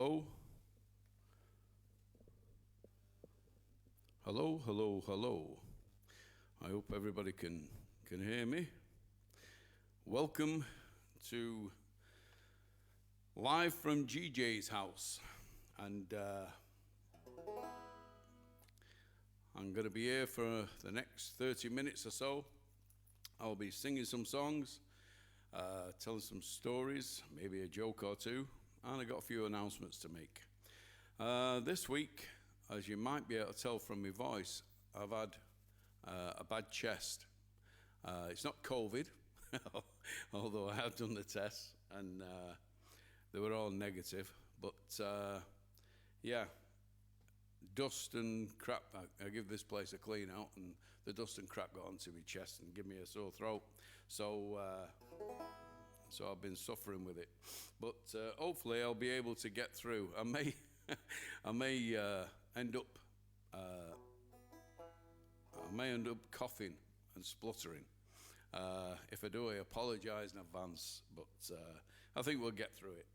Hello? Hello, hello, hello. I hope everybody can hear me. Welcome to Live from GJ's house. And I'm going to be here for the next 30 minutes or so. I'll be singing some songs, telling some stories, maybe a joke or two, and I got a few announcements to make. This week, as you might be able to tell from my voice, I've had a bad chest. It's not COVID, although I have done the tests, and they were all negative. But yeah, dust and crap, I give this place a clean out, and the dust and crap got onto my chest and give me a sore throat. So I've been suffering with it. But hopefully I'll be able to get through. I may end up coughing and spluttering. If I do, I apologize in advance, but I think we'll get through it.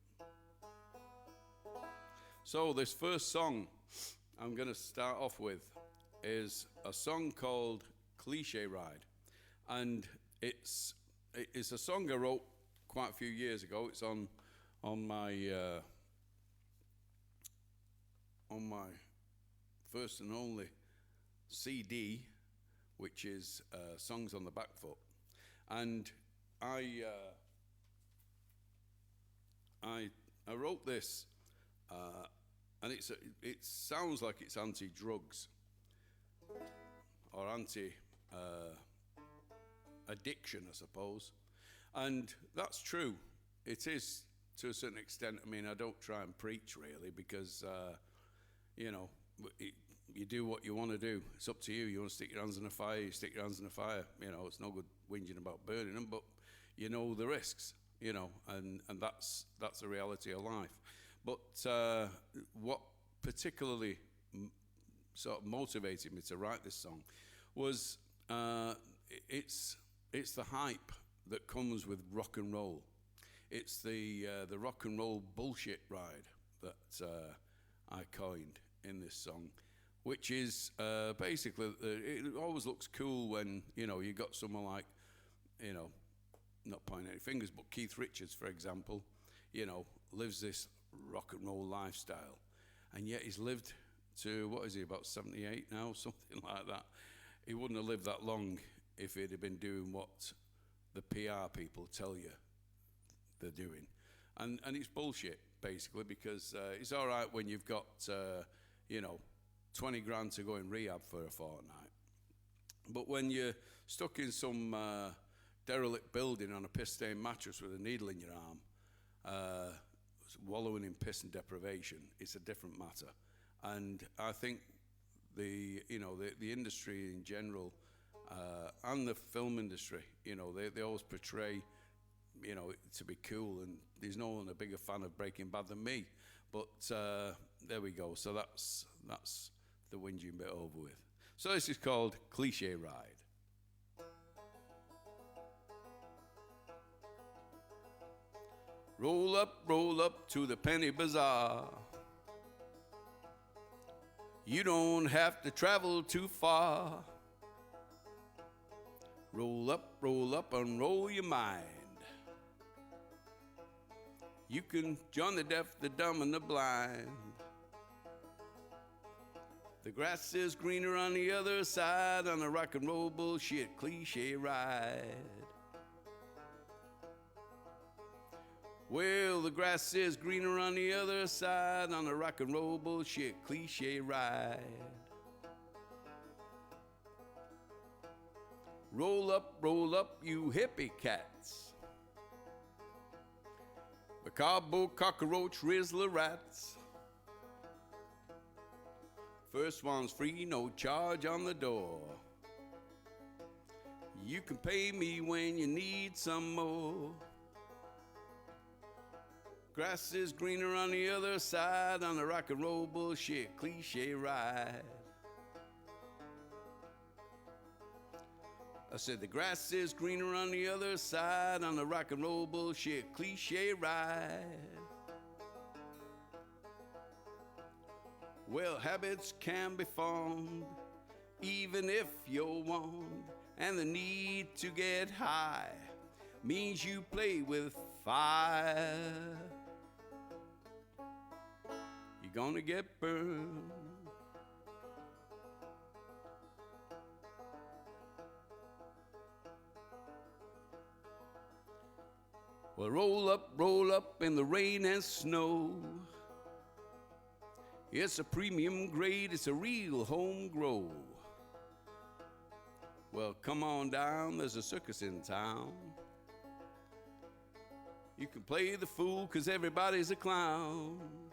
So this first song I'm going to start off with is a song called Cliche Ride, and it's a song I wrote quite a few years ago. It's on my first and only CD, which is Songs on the Back Foot, and I wrote this, and it sounds like it's anti-drugs or anti-addiction, I suppose, and that's true. It is to a certain extent. I mean, I don't try and preach really, because you do what you want to do. It's up to you. You want to stick your hands in the fire, you stick your hands in the fire. It's no good whinging about burning them, but you know the risks, and that's the reality of life. But what particularly sort of motivated me to write this song was it's the hype that comes with rock and roll. It's the rock and roll bullshit ride that I coined in this song, which is basically, it always looks cool when, you got someone like, not pointing any fingers, but Keith Richards, for example, lives this rock and roll lifestyle. And yet he's lived to, what is he, about 78 now, something like that. He wouldn't have lived that long if he'd have been doing what the PR people tell you they're doing. And it's bullshit, basically, because it's all right when you've got, 20 grand to go in rehab for a fortnight. But when you're stuck in some derelict building on a piss-stained mattress with a needle in your arm, wallowing in piss and deprivation, it's a different matter. And I think the industry in general, and the film industry, they always portray, to be cool, and there's no one a bigger fan of Breaking Bad than me. But there we go. So that's the whinging bit over with. So this is called Cliche Ride. Roll up to the penny bazaar. You don't have to travel too far. Roll up and roll your mind. You can join the deaf, the dumb, and the blind. The grass is greener on the other side on a rock and roll bullshit cliche ride. Well, the grass is greener on the other side on a rock and roll bullshit cliche ride. Roll up, you hippie cats. The cardboard cockroach rizzler rats. First one's free, no charge on the door. You can pay me when you need some more. Grass is greener on the other side on the rock and roll bullshit cliche ride. I said the grass is greener on the other side on the rock and roll bullshit cliche ride. Well, habits can be formed even if you're warned, and the need to get high means you play with fire. You're gonna get burned. Well, roll up in the rain and snow. It's a premium grade, it's a real home grow. Well, come on down, there's a circus in town. You can play the fool, 'cause everybody's a clown.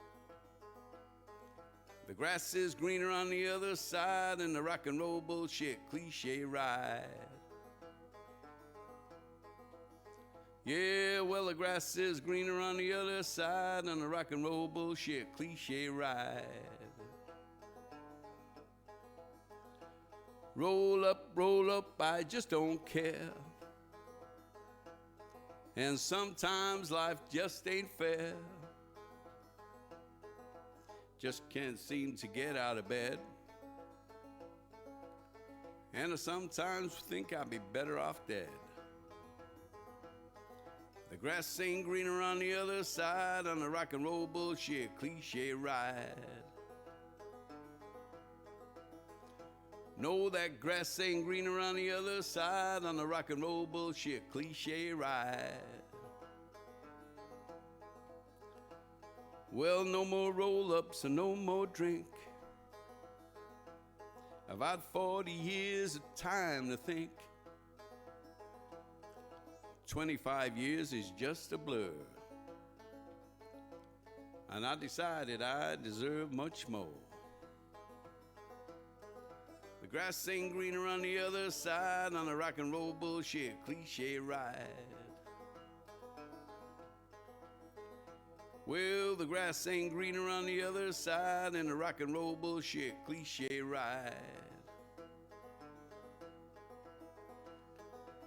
The grass is greener on the other side, and the rock and roll bullshit cliche ride. Yeah, well, the grass is greener on the other side, and the rock and roll bullshit cliche ride. Roll up, I just don't care. And sometimes life just ain't fair. Just can't seem to get out of bed. And I sometimes think I'd be better off dead. The grass ain't greener on the other side, on the rock and roll bullshit cliche ride. No, that grass ain't greener on the other side, on the rock and roll bullshit cliche ride. Well, no more roll-ups and no more drink. I've had 40 years of time to think. 25 years is just a blur. And I decided I deserve much more. The grass ain't greener on the other side, on the rock and roll bullshit cliche ride. Well, the grass ain't greener on the other side, and the rock and roll bullshit cliche ride.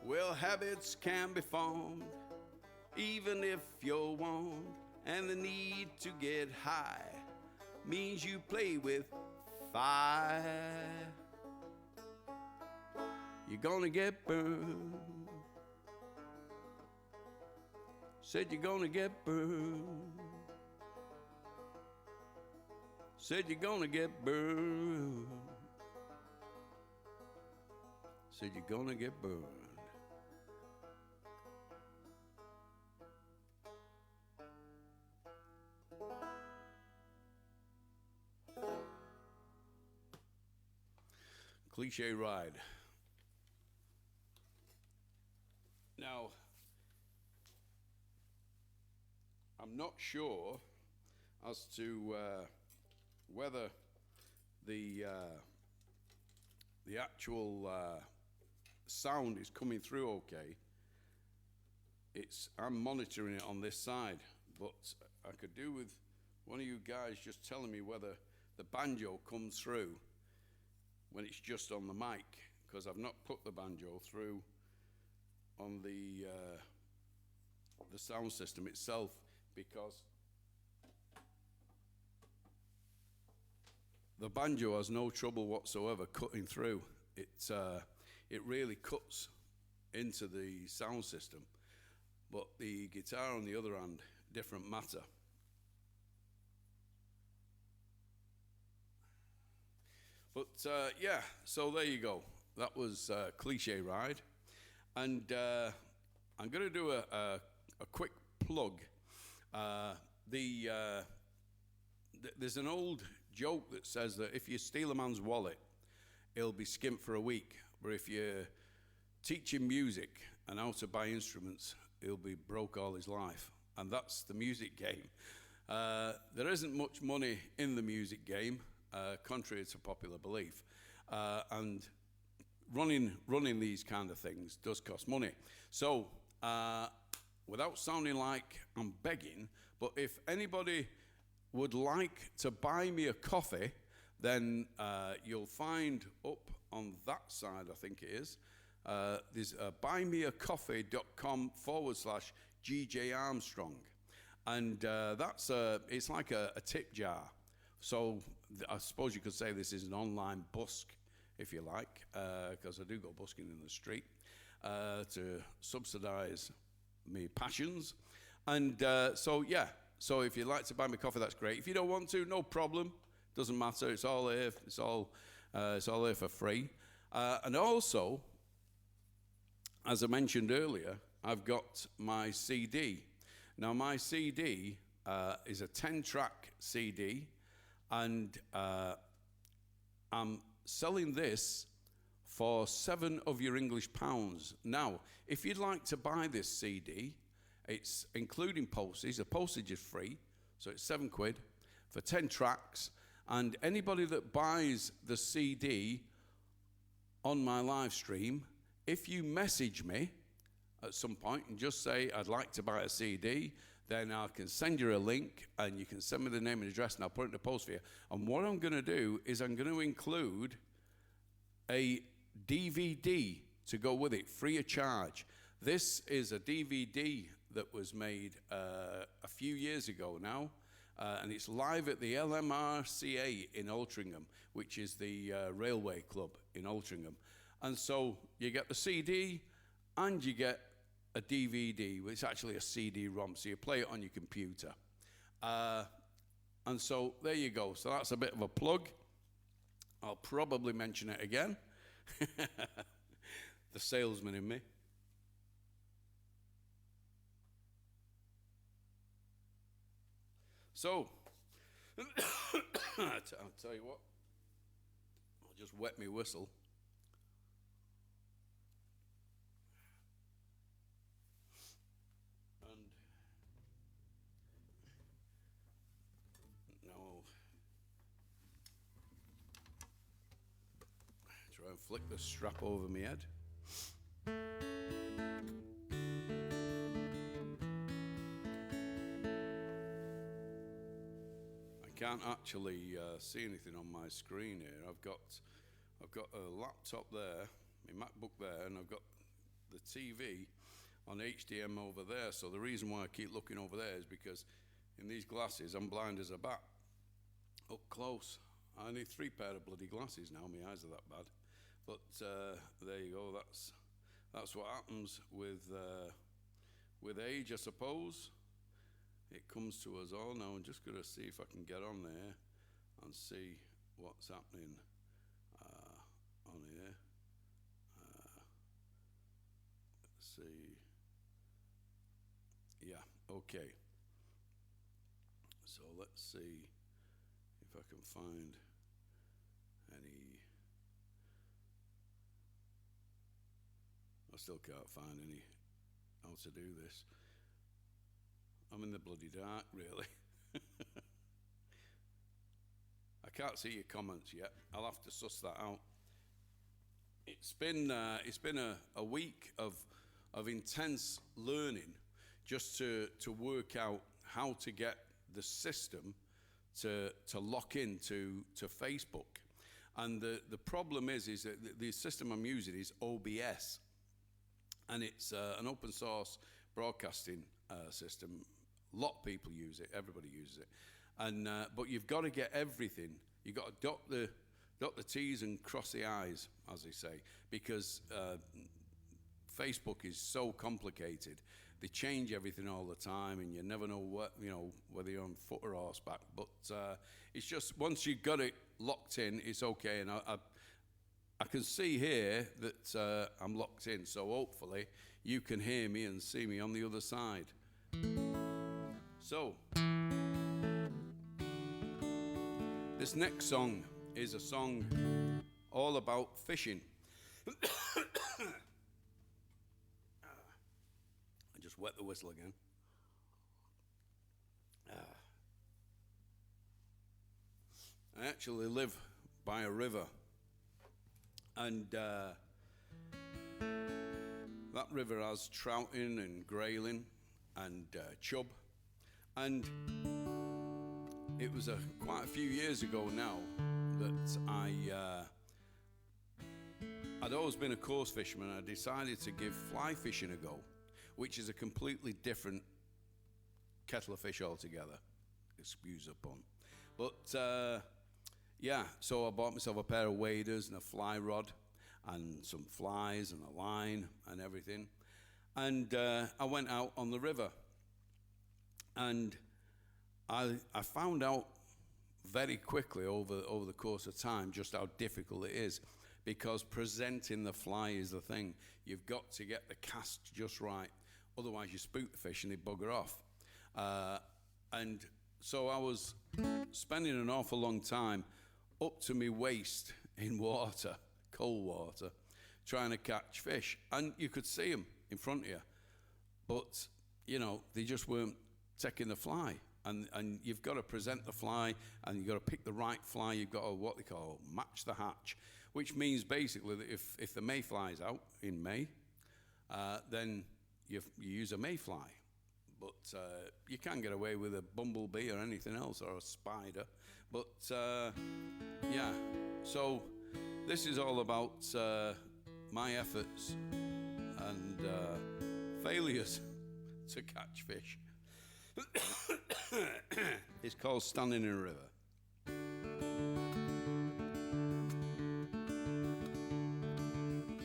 Well, habits can be formed even if you're warned, and the need to get high means you play with fire. You're gonna get burned. Said you're gonna get burned. Said you're gonna get burned. Said you're gonna get burned. Cliche Ride. Now, I'm not sure as to whether the actual sound is coming through okay. I'm monitoring it on this side, but I could do with one of you guys just telling me whether the banjo comes through when it's just on the mic, because I've not put the banjo through on the sound system itself, because the banjo has no trouble whatsoever cutting through. It really cuts into the sound system, but the guitar on the other hand, different matter. But yeah, so there you go. That was Cliche Ride. And I'm going to do a quick plug. There's an old joke that says that if you steal a man's wallet, he'll be skint for a week. But if you teach him music and how to buy instruments, he'll be broke all his life. And that's the music game. There isn't much money in the music game, contrary to popular belief. And running these kind of things does cost money. So, without sounding like I'm begging, but if anybody would like to buy me a coffee, then you'll find up on that side, I think it is, there's buymeacoffee.com/GJ Armstrong. And it's like a tip jar. So I suppose you could say this is an online busk, if you like, because I do go busking in the street to subsidise me passions. And so if you'd like to buy me coffee, that's great. If you don't want to, no problem. Doesn't matter. It's all here. It's all here for free. And also, as I mentioned earlier, I've got my CD. Now, my CD is a 10-track CD, and I'm selling this for £7 of your English pounds. Now, if you'd like to buy this CD, it's including postage. The postage is free, so it's £7 for 10 tracks. And anybody that buys the CD on my live stream, if you message me at some point and just say, I'd like to buy a CD, then I can send you a link and you can send me the name and address and I'll put it in the post for you. And what I'm going to do is I'm going to include a DVD to go with it, free of charge. This is a DVD that was made a few years ago now, and it's live at the LMRCA in Altrincham, which is the railway club in Altrincham. And so you get the CD and you get a DVD. It's actually a CD-ROM, so you play it on your computer. And so there you go. So that's a bit of a plug. I'll probably mention it again. The salesman in me. So, I'll tell you what, I'll just wet my whistle. And now I'll try and flick the strap over my head. Can't actually see anything on my screen here. I've got a laptop there, my MacBook there, and I've got the TV on HDMI over there. So the reason why I keep looking over there is because in these glasses I'm blind as a bat. Up close, I need 3 pair of bloody glasses now. My eyes are that bad. But there you go. That's what happens with age, I suppose. It comes to us all now. I'm just going to see if I can get on there and see what's happening on here. Let's see. Yeah, okay. So let's see if I can find any. I still can't find any how to do this. I'm in the bloody dark, really. I can't see your comments yet. I'll have to suss that out. It's been a week of intense learning just to work out how to get the system to lock into Facebook. And the problem is that the system I'm using is OBS, and it's an open source broadcasting system. A lot of people use it. Everybody uses it, and but you've got to get everything. You've got to dot the T's and cross the I's, as they say, because Facebook is so complicated. They change everything all the time, and you never know whether you're on foot or horseback. But it's just once you've got it locked in, it's okay. And I can see here that I'm locked in, so hopefully you can hear me and see me on the other side. So, this next song is a song all about fishing. I just wet the whistle again. I actually live by a river, and that river has trouting and grayling and chub. And it was quite a few years ago now that I'd always been a coarse fisherman. I decided to give fly fishing a go, which is a completely different kettle of fish altogether. Excuse the pun. But Yeah, so I bought myself a pair of waders and a fly rod and some flies and a line and everything. And I went out on the river. And I found out very quickly over the course of time just how difficult it is, because presenting the fly is the thing. You've got to get the cast just right, otherwise you spook the fish and they bugger off. And so I was spending an awful long time up to my waist in water, cold water, trying to catch fish. And you could see them in front of you, but you know, they just weren't taking the fly. And you've got to present the fly, and you've got to pick the right fly. You've got to, what they call, match the hatch, which means basically that if the mayfly's out in May, then you use a mayfly. But you can get away with a bumblebee or anything else, or a spider. But yeah, so this is all about my efforts and failures to catch fish. It's called Standing in a River.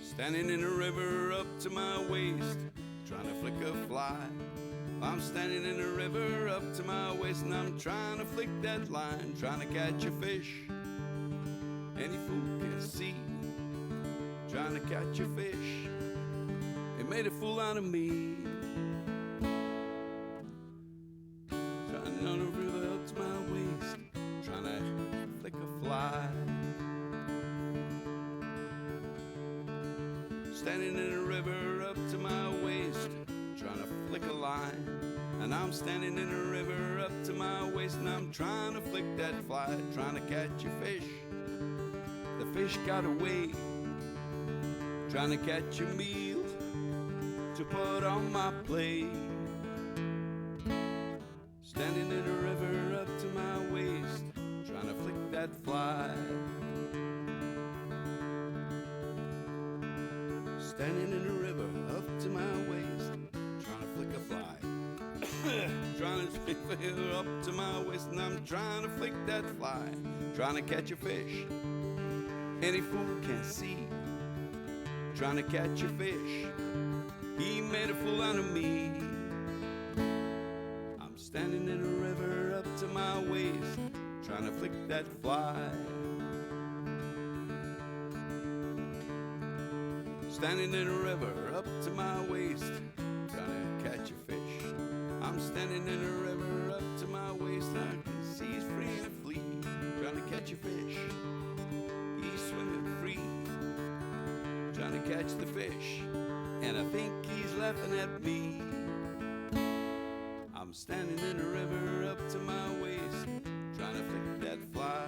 Standing in a river up to my waist, trying to flick a fly. I'm standing in a river up to my waist, and I'm trying to flick that line, trying to catch a fish. Any fool can see, trying to catch a fish. It made a fool out of me. Standing on a river up to my waist, trying to flick a fly. Standing in a river up to my waist, trying to flick a line. And I'm standing in a river up to my waist, and I'm trying to flick that fly, trying to catch a fish. The fish got away, trying to catch a meal to put on my plate. Standing in a river up to my waist, trying to flick that fly. Standing in a river up to my waist, trying to flick a fly. Trying to flick her up to my waist, and I'm trying to flick that fly, trying to catch a fish. Any fool can see, trying to catch a fish. He made a fool out of me. I'm standing in a river up to my waist, trying to flick that fly. Standing in a river up to my waist, trying to catch a fish. I'm standing in a river up to my waist, and I can see he's free and flee, trying to catch a fish. He's swimming free, trying to catch the fish, and I think he's laughing at me. I'm standing in a river up to my waist, trying to flick that fly.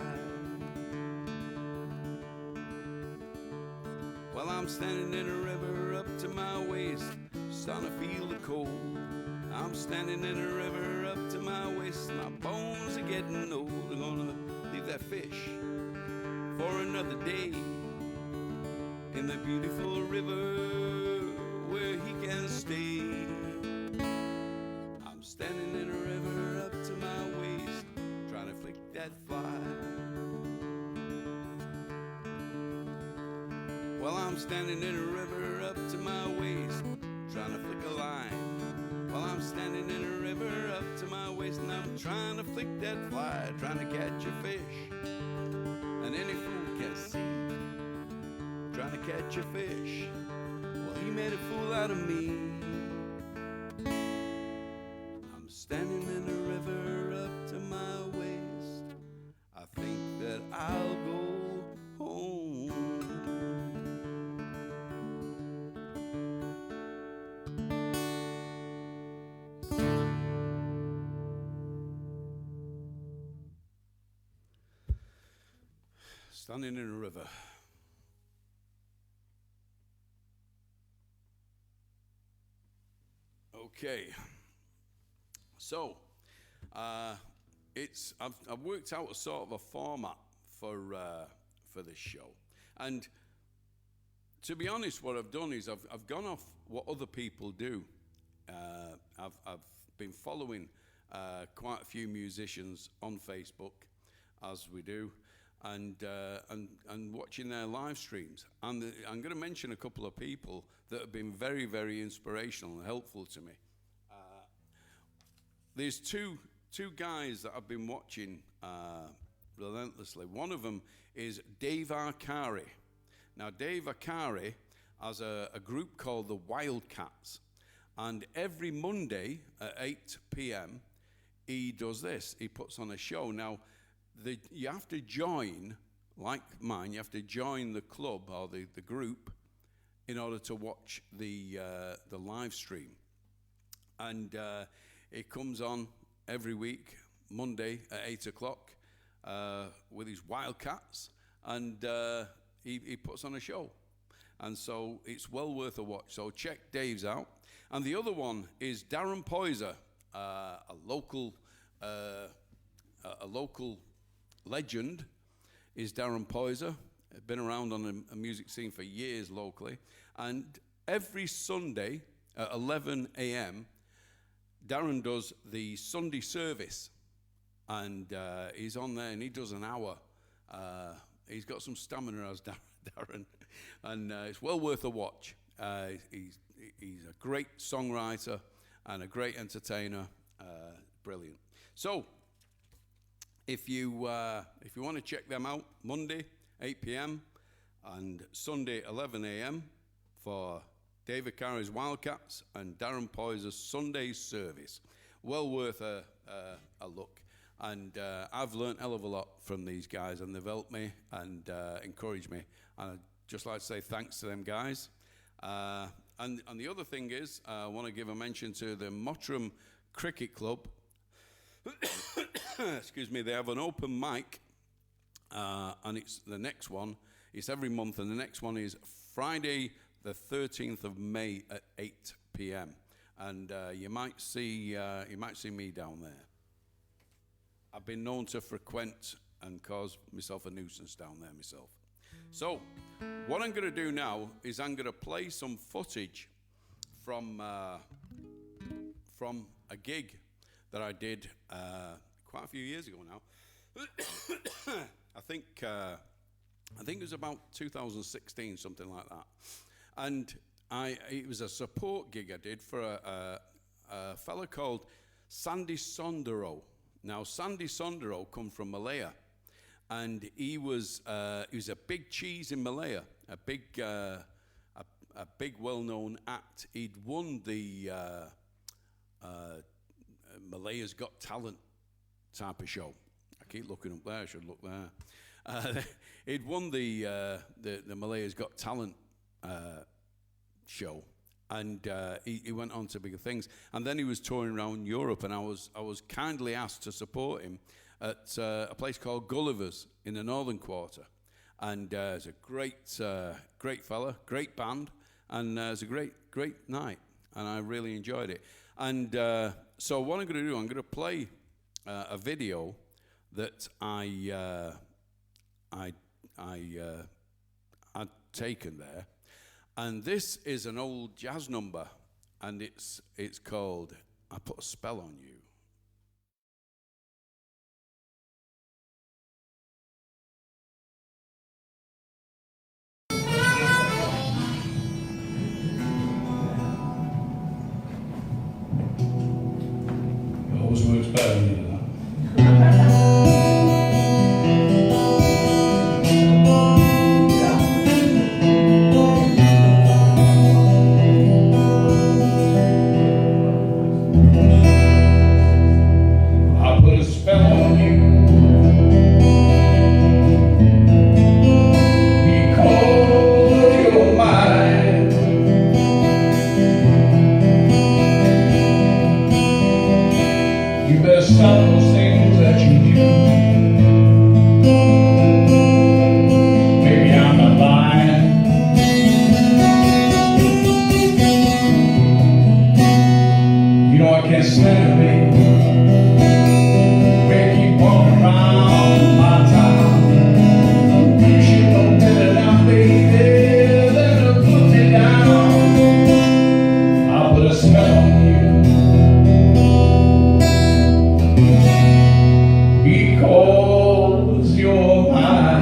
Well, I'm standing in a river up to my waist, starting to feel the cold. I'm standing in a river up to my waist, my bones are getting old. I'm gonna leave that fish for another day in the beautiful river where he can stay. I'm standing in a river up to my waist, trying to flick that fly. Well, I'm standing in a river up to my waist, trying to flick a line. Well, I'm standing in a river up to my waist, and I'm trying to flick that fly, trying to catch a fish. And any fool can see, trying to catch a fish. Well, he made a fool out of me. I'm standing in a river up to my waist. I think that I'll go home. Standing in a river. Okay, so I've worked out a sort of a format for this show, and to be honest, what I've done is I've gone off what other people do. I've been following quite a few musicians on Facebook, as we do. and watching their live streams. And I'm going to mention a couple of people that have been very, very inspirational and helpful to me. There's two guys that I've been watching relentlessly. One of them is Dave Arcari. Now, Dave Arcari has a group called the Wildcats, and every Monday at 8 p.m. he does this. He puts on a show. Now, you have to join, like mine, you have to join the club or the group in order to watch the live stream. And it comes on every week, Monday at 8 o'clock, with his Wildcats, and he puts on a show. And so it's well worth a watch. So check Dave's out. And the other one is Darren Poiser, a local legend is Darren Poiser. Been around on a music scene for years locally. And every Sunday at 11 a.m., Darren does the Sunday service. And he's on there and he does an hour. He's got some stamina as Darren. And it's well worth a watch. He's a great songwriter and a great entertainer. Brilliant. So, if you want to check them out, Monday 8 p.m. and Sunday 11 a.m. for David Carey's Wildcats and Darren Poiser's Sunday service, well worth a look. And I've learned a hell of a lot from these guys, and they've helped me and encouraged me. And I'd just like to say thanks to them guys. And the other thing is, I want to give a mention to the Mottram Cricket Club. Excuse me, they have an open mic, and it's the next one. It's every month, and the next one is Friday, the 13th of May at 8 p.m. And you might see me down there. I've been known to frequent and cause myself a nuisance down there myself. So, what I'm going to do now is I'm going to play some footage from a gig that I did quite a few years ago now. I think it was about 2016, something like that. And it was a support gig I did for a fella called Sandy Sondero. Now, Sandy Sondero come from Malaya, and he was a big cheese in Malaya, a big well-known act. He'd won the Malaya's Got Talent type of show. I keep looking up there. I should look there. He'd won the Malaya's Got Talent show, and he went on to bigger things. And then he was touring around Europe, and I was kindly asked to support him at a place called Gulliver's in the Northern Quarter. And it's a great fella, great band, and it's a great night, and I really enjoyed it. And so what I'm going to do, I'm going to play a video that I had taken there, and this is an old jazz number, and it's called "I Put a Spell on You." Always works better when you do that. I put a spell on you because you're mine. You better stop those things that you do. Maybe I'm not lying. You know I can't stand it, baby. We keep walking around my town. You should know better now, baby, than to put me down. I'll put a spell on you because you're mine.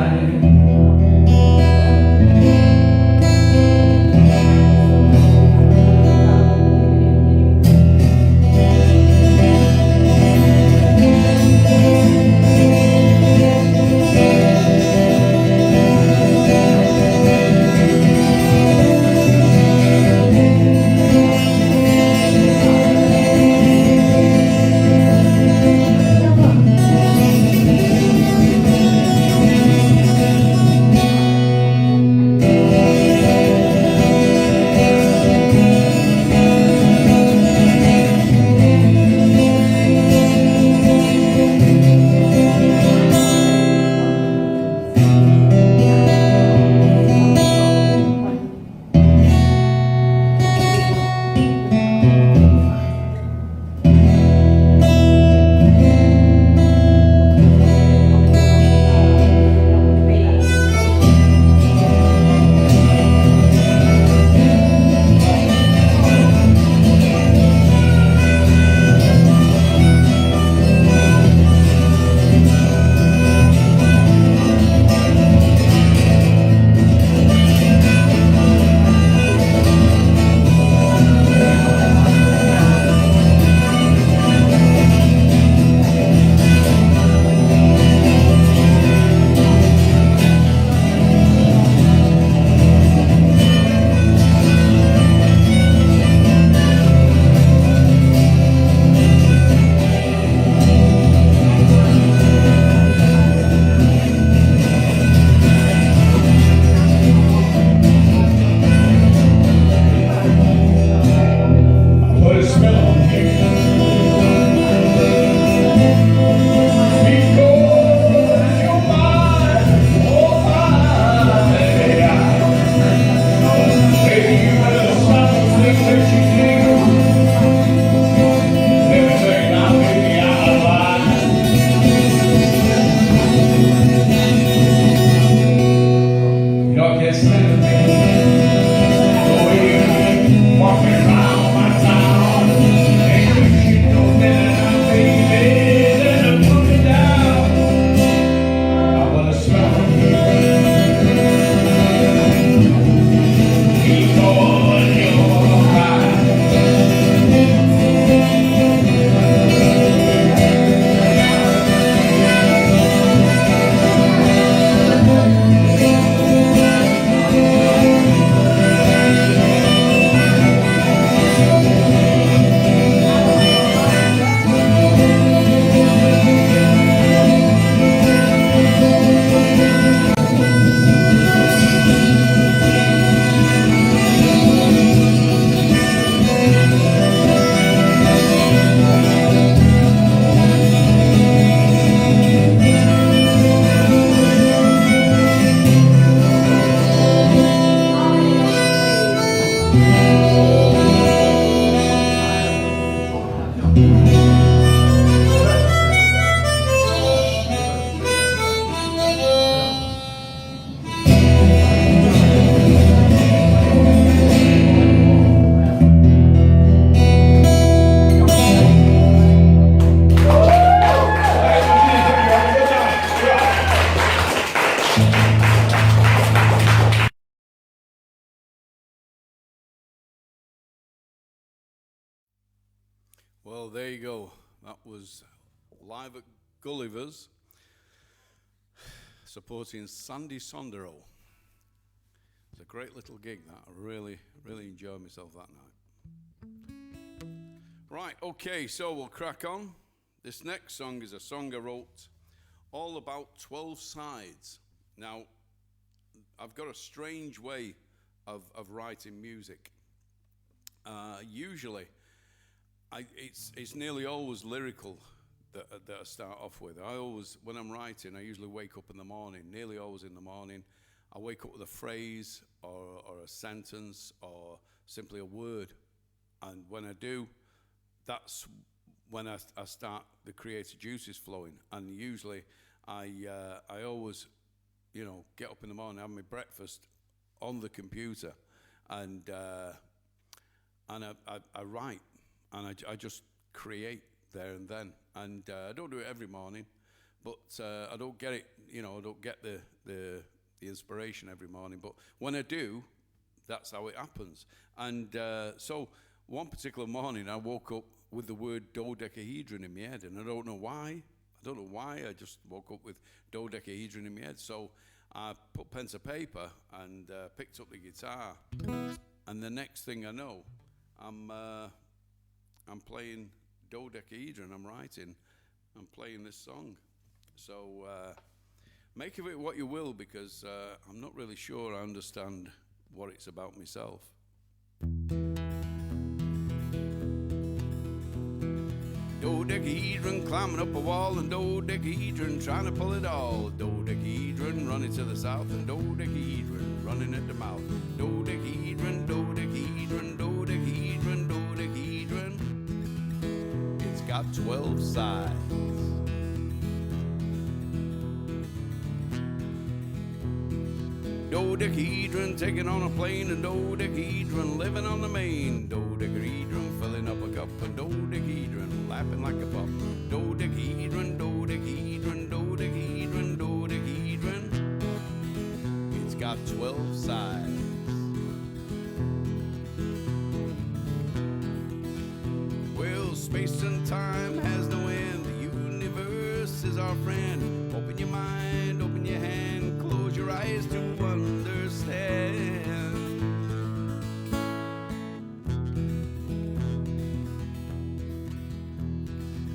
Well, there you go. That was live at Gulliver's, supporting Sandy Sondero. It's a great little gig, that. I really enjoyed myself that night. Right, okay, so we'll crack on. This next song is a song I wrote all about 12 sides. Now, I've got a strange way of writing music. Usually, it's nearly always lyrical that I start off with. When I'm writing, I usually wake up in the morning, nearly always in the morning. I wake up with a phrase or a sentence or simply a word. And when I do, that's when I start the creative juices flowing. And usually I always, get up in the morning, have my breakfast on the computer, and I write, and I just create there and then. And I don't do it every morning, but I don't get it, I don't get the inspiration every morning. But when I do, that's how it happens. And so one particular morning, I woke up with the word dodecahedron in my head, and I don't know why. I just woke up with dodecahedron in my head. So I put pen to paper and picked up the guitar, and the next thing I know, I'm playing dodecahedron. I'm playing this song. So make of it what you will, because I'm not really sure I understand what it's about myself. Dodecahedron climbing up a wall, and dodecahedron trying to pull it all. Dodecahedron running to the south, and dodecahedron running at the mouth. Dodecahedron, dodecahedron, dodecahedron, dodecahedron. It's got 12 sides. Dodecahedron taking on a plane, and dodecahedron living on the main. Dodecahedron filling up a cup, and dodecahedron laughing like a pup. Dodecahedron, dodecahedron, dodecahedron, dodecahedron. It's got 12 sides. Well, space and time has no end. The universe is our friend. Open your mind, open your hand, close your eyes to understand.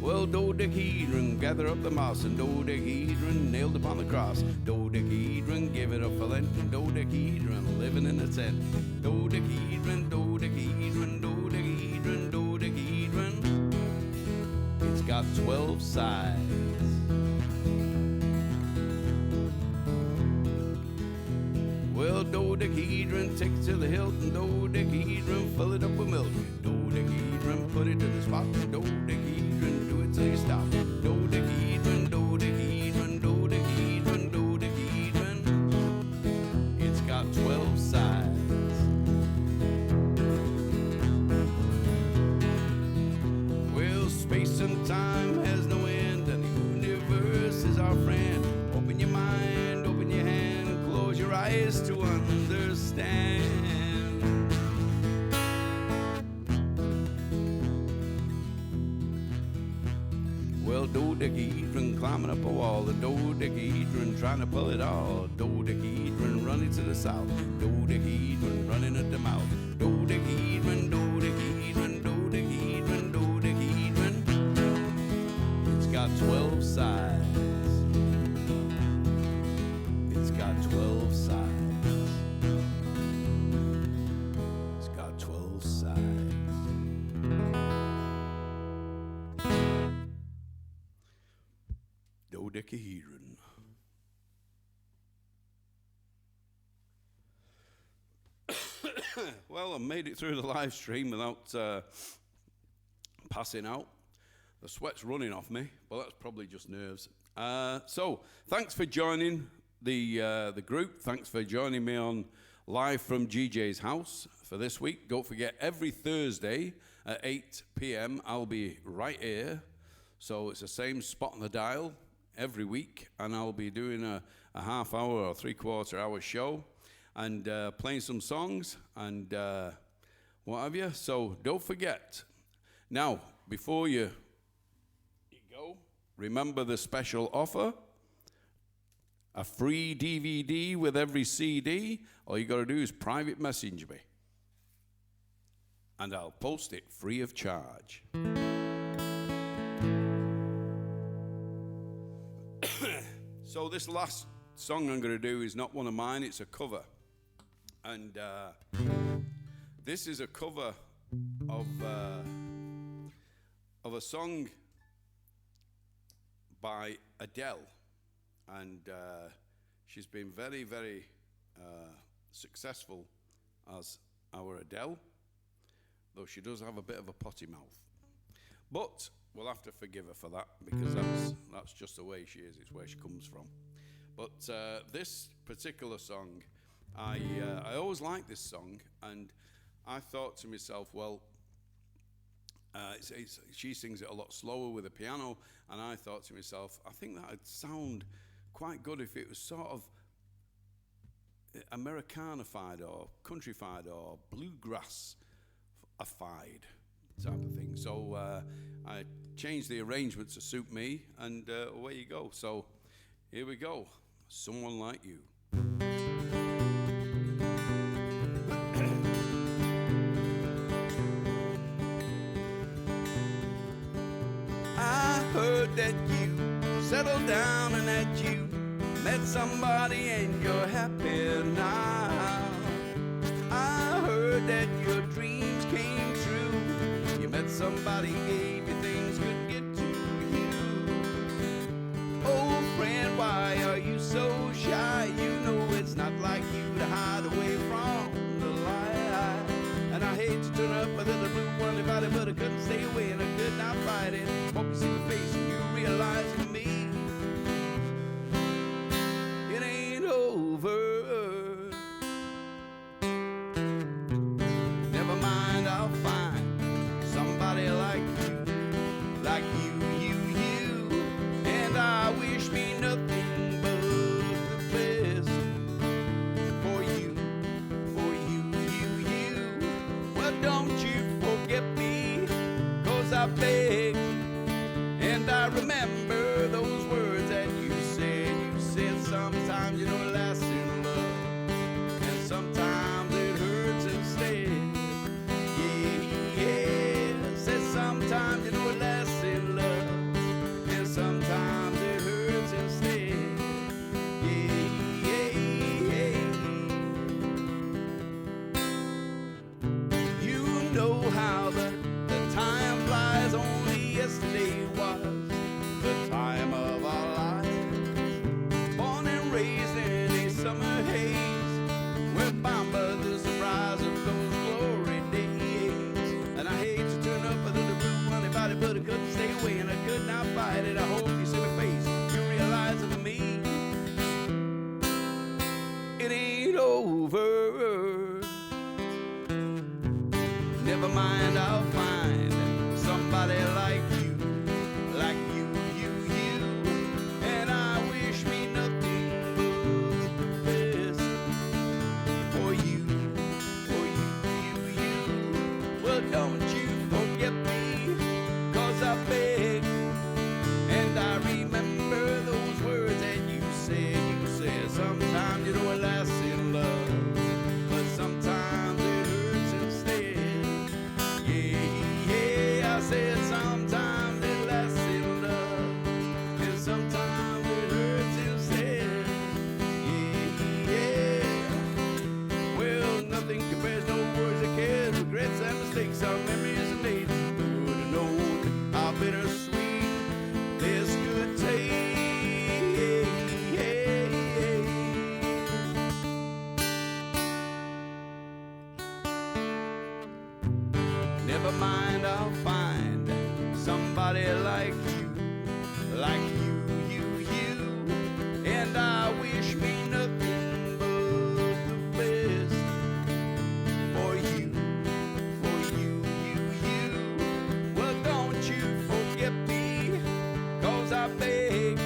Well, dodecahedron gather up the moss, and dodecahedron nailed upon the cross. Dodecahedron give it up for Lent, and dodecahedron living in a tent. Dodecahedron, dodecahedron, dodecahedron, dodecahedron. It's got 12 sides. Well, dodecahedron take it to the hilt, and dodecahedron fill it up with milk. Dodecahedron put it to the spot, and dodecahedron do it till you stop. Dodecahedron, dodecahedron, dodecahedron, dodecahedron. It's got 12 sides. Well, space and time has no end, and the universe is our friend. Open your mind, open your hand, close your eyes to understand. Well, dodecahedron climbing up a wall, the dodecahedron trying to pull it all. Dodecahedron running to the south, dodecahedron running at the mouth. Dodecahedron, dodecahedron, dodecahedron, dodecahedron. It's got 12 sides. It's got 12 sides. It's got 12 sides. Dodecahedron. Well, I made it through the live stream without passing out. The sweat's running off me, but that's probably just nerves. So, thanks for joining the group. Thanks for joining me on live from GJ's house for this week. Don't forget, every Thursday at 8 p.m. I'll be right here. So it's the same spot on the dial every week, and I'll be doing a half hour or 3/4 hour show and playing some songs and what have you. So don't forget, Now, before you go, remember the special offer? A free DVD with every CD. All you got to do is private message me, and I'll post it free of charge. So this last song I'm going to do is not one of mine, it's a cover. And this is a cover of a song by Adele. And she's been very, very successful as our Adele, though she does have a bit of a potty mouth. But we'll have to forgive her for that, because that's just the way she is. It's where she comes from. But this particular song, I always liked this song, and I thought to myself, well, she sings it a lot slower with a piano, and I thought to myself, I think that would sound quite good if it was sort of Americanified or countryfied or bluegrass-ified type of thing. So I changed the arrangement to suit me, and away you go. So here we go. Someone Like You. I heard that you settled down and that you met somebody and you're happy now. I heard that your dreams came true. You met somebody, gave you things could get to you. Oh friend, why are you so shy? You know it's not like you to hide away from the light. And I hate to turn up a little blue one about it, but I couldn't stay away and I could not fight it. Hope you see my face and you realize in me it ain't over. Never mind, I'll find somebody like you, you. And I wish me nothing but the best for you, you. Well, don't you forget me, 'cause I beg, and I remember those words that you said. You said sometimes you know lasting love, and sometimes it hurts instead. Yeah. Said sometimes you know lasting love, and sometimes it hurts instead. Yeah. You know how the time flies. Only yesterday was the time of our lives. Born and raised in a summer haze, we're bound by the surprise of those glory days. And I hate to turn up a little blue on about it, but I couldn't stay away and I could not fight it. I hope you see my face, you realize of me it ain't over. Never mind, I'll find somebody like you, you. And I wish me nothing but the best for you, you. Well, don't you forget me, 'cause I beg, and I remember those words that you said. You said sometimes you know a lasting love, but sometimes it hurts instead. Yeah, I said sometimes it lasts in love, and sometimes it hurts instead. Yeah. Well, nothing compares, no words that care, regrets and mistakes, our memories and dates. Who would have known how bittersweet this could taste? Never mind, I'll find somebody like you, you. And I wish me nothing but the best for you, you. Well, don't you forget me, 'cause I beg,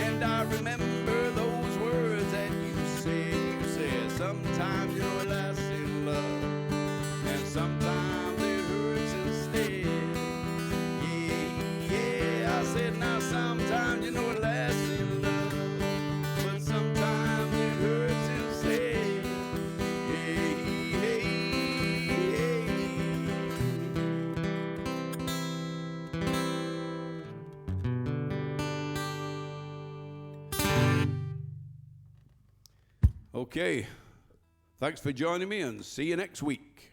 and I remember those words that you said. You said sometimes you're lasting love, and sometimes it hurts instead. Okay. Thanks for joining me, and see you next week.